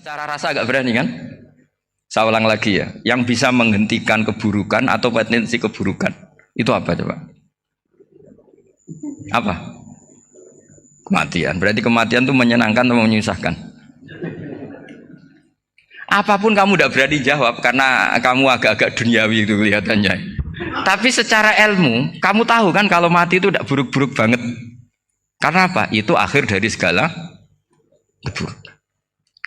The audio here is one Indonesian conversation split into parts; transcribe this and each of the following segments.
Secara rasa agak berani kan? Saya ulang lagi ya. Yang bisa menghentikan keburukan atau potensi keburukan. Itu apa coba? Apa? Kematian. Berarti kematian itu menyenangkan atau menyusahkan? Apapun kamu tidak berani jawab karena kamu agak-agak duniawi itu kelihatannya. Tapi secara ilmu, kamu tahu kan kalau mati itu tidak buruk-buruk banget. Karena apa? Itu akhir dari segala keburukan.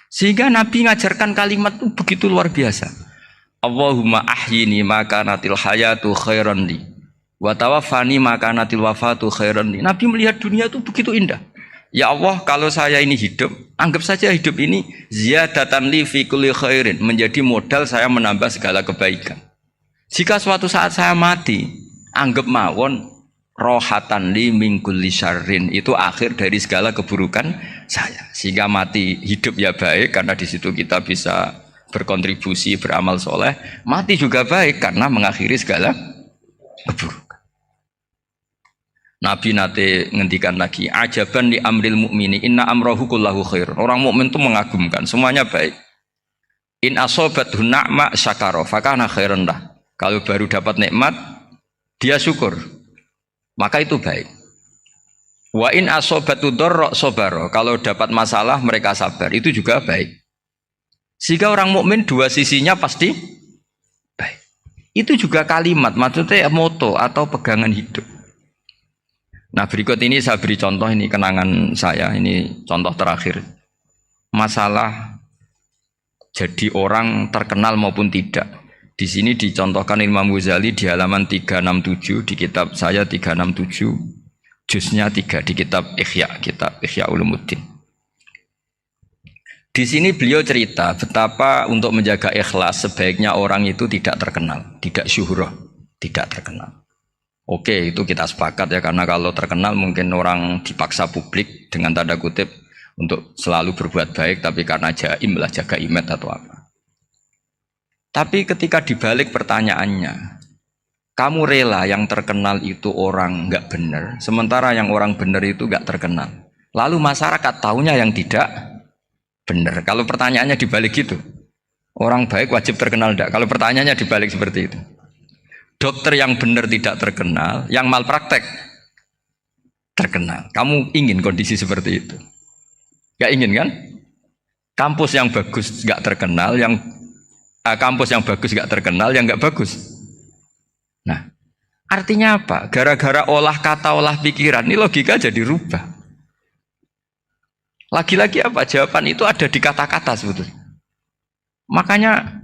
Sehingga Nabi ngajarkan kalimat itu begitu luar biasa. Allahumma ahyini maka natil hayatu khairan li wa tawaffani maka natil wafatu khairan li. Nabi melihat dunia itu begitu indah. Ya Allah, kalau saya ini hidup, anggap saja hidup ini ziyadatan li fi kulli khairin, menjadi modal saya menambah segala kebaikan. Jika suatu saat saya mati, anggap mawon rohatan li min kulli syarrin, itu akhir dari segala keburukan saya. Sehingga mati hidup ya baik karena di situ kita bisa berkontribusi, beramal soleh. Mati juga baik karena mengakhiri segala keburukan. Nabi nate ngendikan lagi, ajaban li amril mu'mini inna amrahu kullahu khair. Orang mukmin itu mengagumkan, semuanya baik. In asobathu na'ma syakara fakana khairan lah. Kalau baru dapat nikmat, dia syukur, maka itu baik. Wa in asobatu dharra sabara. Kalau dapat masalah mereka sabar, itu juga baik. Sehingga orang mukmin dua sisinya pasti baik. Itu juga kalimat, maksudnya moto atau pegangan hidup. Nah berikut ini saya beri contoh, ini kenangan saya, ini contoh terakhir. Masalah jadi orang terkenal maupun tidak. Di sini dicontohkan Imam Ghazali di halaman 367 di kitab saya 367, juznya 3 di kitab Ihya Ulumuddin. Di sini beliau cerita betapa untuk menjaga ikhlas sebaiknya orang itu tidak terkenal, tidak syuhrah, tidak terkenal. Oke, itu kita sepakat ya, karena kalau terkenal mungkin orang dipaksa publik dengan tanda kutip untuk selalu berbuat baik, tapi karena jaim lah, jaga image atau apa. Tapi ketika dibalik pertanyaannya, kamu rela yang terkenal itu orang nggak benar, sementara yang orang benar itu nggak terkenal. Lalu masyarakat tahunya yang tidak benar. Kalau pertanyaannya dibalik gitu, orang baik wajib terkenal enggak? Kalau pertanyaannya dibalik seperti itu. Dokter yang benar tidak terkenal, yang malpraktek terkenal. Kamu ingin kondisi seperti itu? Gak ingin kan? Kampus yang bagus gak terkenal, kampus yang bagus gak terkenal, yang gak bagus. Nah, artinya apa? Gara-gara olah kata, olah pikiran, ini logika jadi rubah. Lagi-lagi apa? Jawaban itu ada di kata-kata sebetulnya. Makanya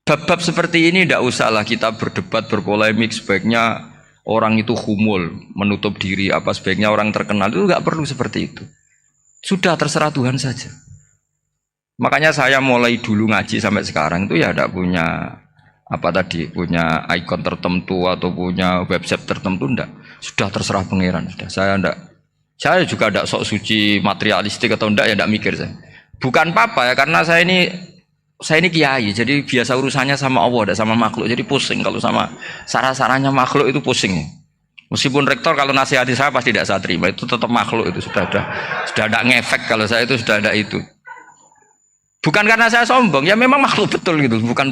bab-bab seperti ini tidak usahlah kita berdebat, berpolemik. Sebaiknya orang itu humul, menutup diri, apa sebaiknya orang terkenal, itu nggak perlu seperti itu. Sudah terserah Tuhan saja. Makanya saya mulai dulu ngaji sampai sekarang itu ya tidak punya punya ikon tertentu atau punya website tertentu, enggak. Sudah terserah pangeran. Sudah. Saya juga tidak sok suci materialistik atau enggak, ya tidak mikir saya. Bukan apa-apa ya, karena saya ini kiai, jadi biasa urusannya sama Allah, tidak sama makhluk. Jadi pusing kalau sama sarah-sarahnya makhluk itu pusing. Meskipun rektor kalau nasihati saya pasti tidak saya terima, itu tetap makhluk, itu sudah ada ngefek kalau saya itu sudah ada itu. Bukan karena saya sombong, ya memang makhluk betul gitu, bukan.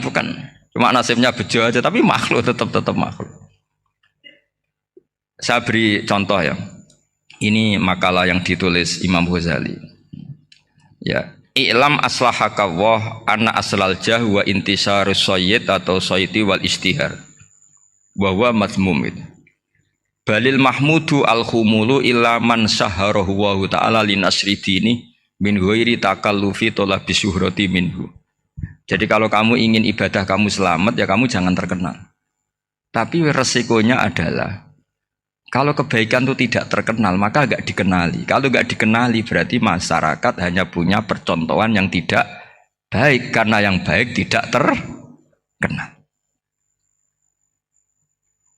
Cuma nasibnya bejo aja, tapi makhluk tetap makhluk. Saya beri contoh ya. Ini makalah yang ditulis Imam Ghazali. Ya. I'lam aslahaka Allah anna aslal jah wa intisarus sayyid atau sayyidi wal istihar wa huwa mazmum itu. Balil mahmudu al-khumulu illa man saharahu wa ta'ala linasri dini min ghairi takallufi talabi syuhrati minhu. Jadi kalau kamu ingin ibadah kamu selamat, ya kamu jangan terkenal. Tapi resikonya adalah kalau kebaikan itu tidak terkenal, maka enggak dikenali. Kalau enggak dikenali berarti masyarakat hanya punya percontohan yang tidak baik, karena yang baik tidak terkenal.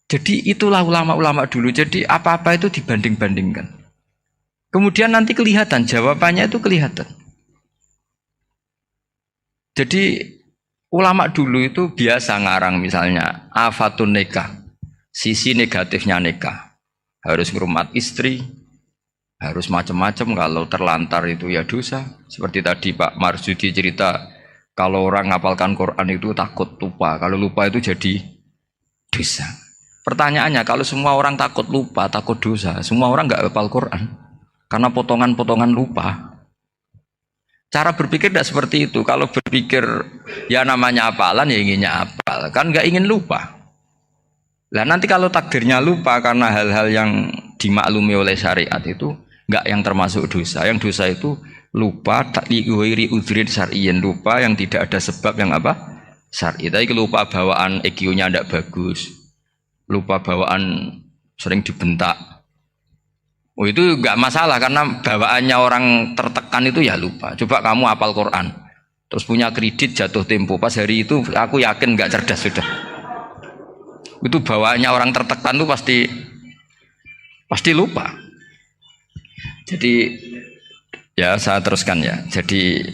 Jadi itulah ulama-ulama dulu. Jadi apa-apa itu dibanding-bandingkan. Kemudian nanti kelihatan, jawabannya itu kelihatan. Jadi ulama dulu itu biasa ngarang misalnya afatun nikah, sisi negatifnya nikah. Harus ngurmat istri, Harus macam-macam, kalau terlantar itu ya dosa. Seperti tadi Pak Marsudi cerita, kalau orang ngapalkan Quran itu takut lupa. Kalau lupa itu jadi dosa. Pertanyaannya, kalau semua orang takut lupa, takut dosa, semua orang nggak hafal Quran karena potongan-potongan lupa. Cara berpikir tidak seperti itu. Kalau berpikir ya namanya hafalan ya inginnya hafal, kan nggak ingin lupa. Lah nanti kalau takdirnya lupa karena hal-hal yang dimaklumi oleh syariat itu nggak yang termasuk dosa. Yang dosa itu lupa tak liwiri udhrin syar'iyyin, lupa yang tidak ada sebab yang apa? Syar'i. Tapi lupa bawaan EQ-nya tidak bagus. Lupa bawaan sering dibentak. Oh itu nggak masalah karena bawaannya orang tertekan itu ya lupa. Coba kamu hafal Quran, terus punya kredit jatuh tempo, pas hari itu aku yakin nggak cerdas sudah. Itu bawaannya orang tertekan itu pasti lupa. Jadi ya saya teruskan ya. Jadi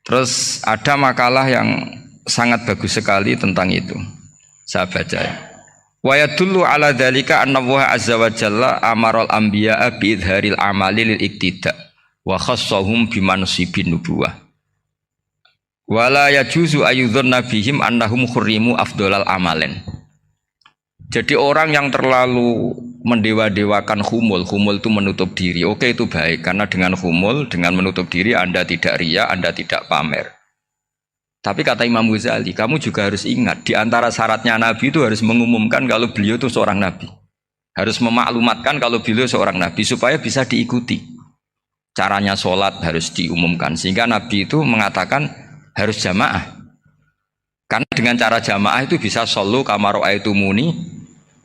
terus ada makalah yang sangat bagus sekali tentang itu. Saya baca ya. Wa yadullu ala dzalika anna Allah azza wa jalla amaral anbiya'a bi idharil amali lil iktida wa khassahum bi mansibin nubuwah. Wala yajuzu ayyudhanna bihim annahum khurrimu afdhalal amalen. Jadi orang yang terlalu mendewa-dewakan khumul itu menutup diri. Oke itu baik karena dengan khumul, dengan menutup diri Anda tidak riya, Anda tidak pamer. Tapi kata Imam Ghazali, kamu juga harus ingat di antara syaratnya Nabi itu harus mengumumkan kalau beliau itu seorang Nabi. Harus memaklumatkan kalau beliau seorang Nabi supaya bisa diikuti. Caranya sholat harus diumumkan sehingga Nabi itu mengatakan harus jamaah. Karena dengan cara jamaah itu bisa shollu kama ra'aitumuni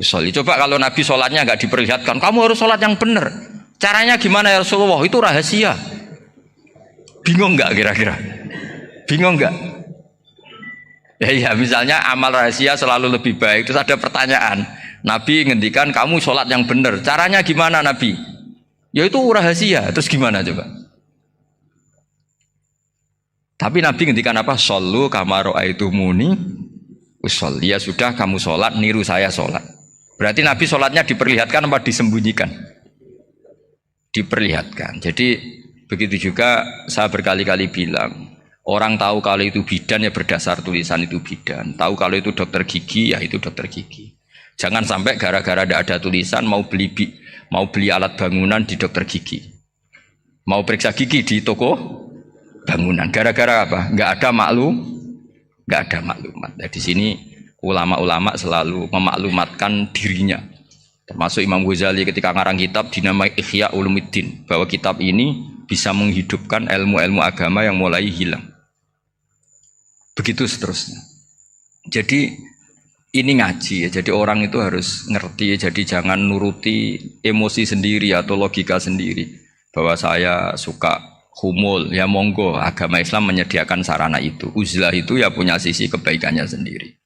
usolli. Coba kalau Nabi sholatnya nggak diperlihatkan, kamu harus sholat yang benar. Caranya gimana ya Rasulullah? Itu rahasia. Bingung nggak kira-kira? Bingung nggak? Ya misalnya amal rahasia selalu lebih baik. Terus ada pertanyaan, Nabi ngendikan kamu sholat yang benar. Caranya gimana Nabi? Ya itu rahasia. Terus gimana coba? Tapi Nabi ngendikan apa? Shollu kama ra'aitumuni usolli. Ya sudah kamu sholat, niru saya sholat. Berarti Nabi sholatnya diperlihatkan apa disembunyikan? Diperlihatkan. Jadi begitu juga saya berkali-kali bilang, orang tahu kalau itu bidan ya berdasar tulisan itu bidan. Tahu kalau itu dokter gigi ya itu dokter gigi. Jangan sampai gara-gara tidak ada tulisan mau beli alat bangunan di dokter gigi. Mau periksa gigi di toko bangunan. Gara-gara apa? Nggak ada maklumat. Nah, di sini ulama-ulama selalu memaklumatkan dirinya. Termasuk Imam Ghazali ketika ngarang kitab dinamai Ihya Ulumuddin, bahwa kitab ini bisa menghidupkan ilmu-ilmu agama yang mulai hilang. Begitu seterusnya. Jadi ini ngaji ya. Jadi orang itu harus ngerti ya. Jadi jangan nuruti emosi sendiri atau logika sendiri. Bahwa saya suka humul, ya monggo. Agama Islam menyediakan sarana itu. Uzlah itu ya punya sisi kebaikannya sendiri.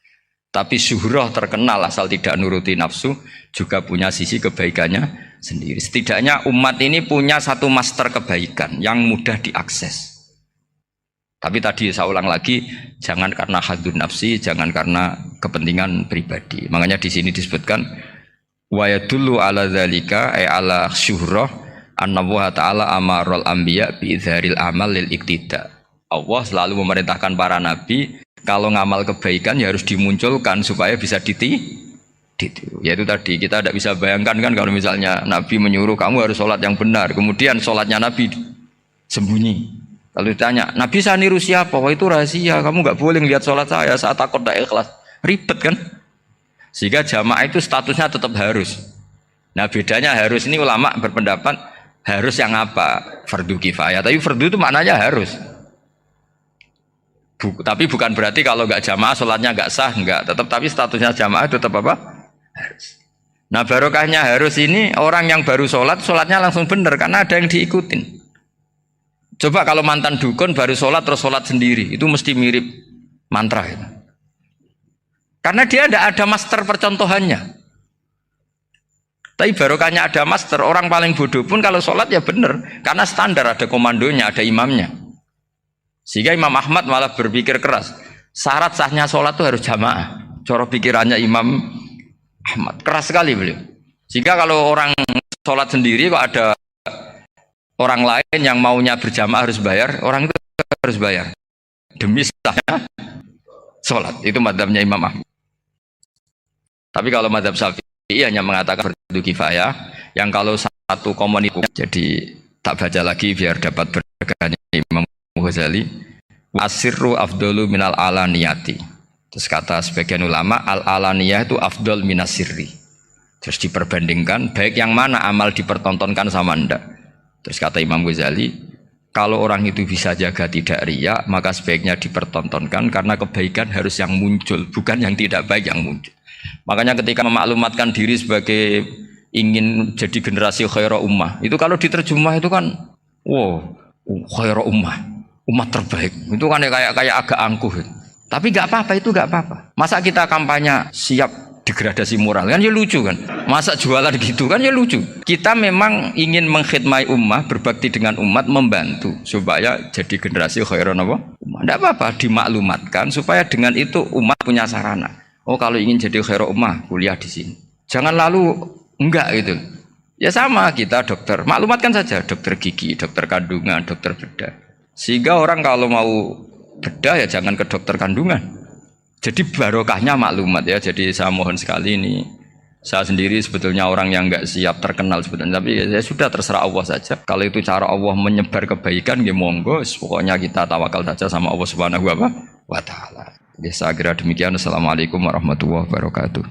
Tapi syuhrah terkenal asal tidak nuruti nafsu juga punya sisi kebaikannya sendiri. Setidaknya umat ini punya satu master kebaikan yang mudah diakses. Tapi tadi saya ulang lagi, jangan karena hadun nafsi, jangan karena kepentingan pribadi. Makanya di sini disebutkan wa yadullu ala dzalika ay ala syuhrah anna Allah taala amarul anbiya bi idzharil amal lil iktida. Allah selalu memerintahkan para nabi kalau ngamal kebaikan ya harus dimunculkan supaya bisa ditiru. Yaitu tadi kita tidak bisa bayangkan kan kalau misalnya Nabi menyuruh kamu harus sholat yang benar, kemudian sholatnya Nabi sembunyi. Kalau ditanya, Nabi saya niru siapa? Wah itu rahasia, kamu nggak boleh lihat sholat saya saat takut tidak ikhlas. Ribet kan? Sehingga jamaah itu statusnya tetap harus. Nah bedanya harus ini ulama berpendapat harus yang apa? Fardu kifayah. Tapi fardu itu maknanya harus. Tapi bukan berarti kalau nggak jamaah sholatnya nggak sah, nggak. Tapi statusnya jamaah tetap apa? Harus. Nah barokahnya harus ini orang yang baru sholatnya langsung benar karena ada yang diikutin. Coba kalau mantan dukun baru sholat terus sholat sendiri, itu mesti mirip mantra gitu. Karena dia tidak ada master percontohannya. Tapi barokahnya ada master, orang paling bodoh pun kalau sholat ya benar, karena standar ada komandonya, ada imamnya. Sehingga Imam Ahmad malah berpikir keras, syarat sahnya sholat itu harus jamaah. Cara pikirannya Imam Ahmad keras sekali beliau. Sehingga kalau orang sholat sendiri kok ada orang lain yang maunya berjamaah harus bayar, orang itu harus bayar demi sahnya sholat. Itu madzhabnya Imam Ahmad. Tapi kalau madzhab Syafi'i hanya mengatakan fardu kifayah, yang kalau satu komunitas, jadi tak baca lagi biar dapat berkahnya Imam Ghazali. Asirru afdalu minal alaniyati. Terus kata sebagian ulama, al alaniyah itu afdal minas sirri. Terus diperbandingkan baik yang mana amal dipertontonkan sama ndak. Terus kata Imam Ghazali, kalau orang itu bisa jaga tidak riya, maka sebaiknya dipertontonkan karena kebaikan harus yang muncul, bukan yang tidak baik yang muncul. Makanya ketika memaklumatkan diri sebagai ingin jadi generasi khairah ummah, itu kalau diterjemah itu kan wow, khairah ummah, umat terbaik. Itu kan kayak agak angkuh. Tapi nggak apa-apa, itu nggak apa-apa. Masa kita kampanye siap degradasi moral kan ya lucu kan. Masa jualan gitu kan ya lucu. Kita memang ingin mengkhidmati ummah, berbakti dengan umat, membantu supaya jadi generasi khairah ummah. Nggak apa-apa, dimaklumatkan supaya dengan itu umat punya sarana. Oh kalau ingin jadi khairah ummah, kuliah di sini. Jangan lalu enggak gitu. Ya sama kita dokter, maklumatkan saja dokter gigi, dokter kandungan, dokter bedah. Sehingga orang kalau mau bedah ya jangan ke dokter kandungan. Jadi barokahnya maklumat ya. Jadi saya mohon sekali ini, saya sendiri sebetulnya orang yang enggak siap terkenal sebetulnya, tapi ya sudah terserah Allah saja. Kalau itu cara Allah menyebar kebaikan, ya monggo. Pokoknya kita tawakal saja sama Allah Subhanahu wa Ta'ala. Saya kira demikian. Assalamualaikum warahmatullahi wabarakatuh.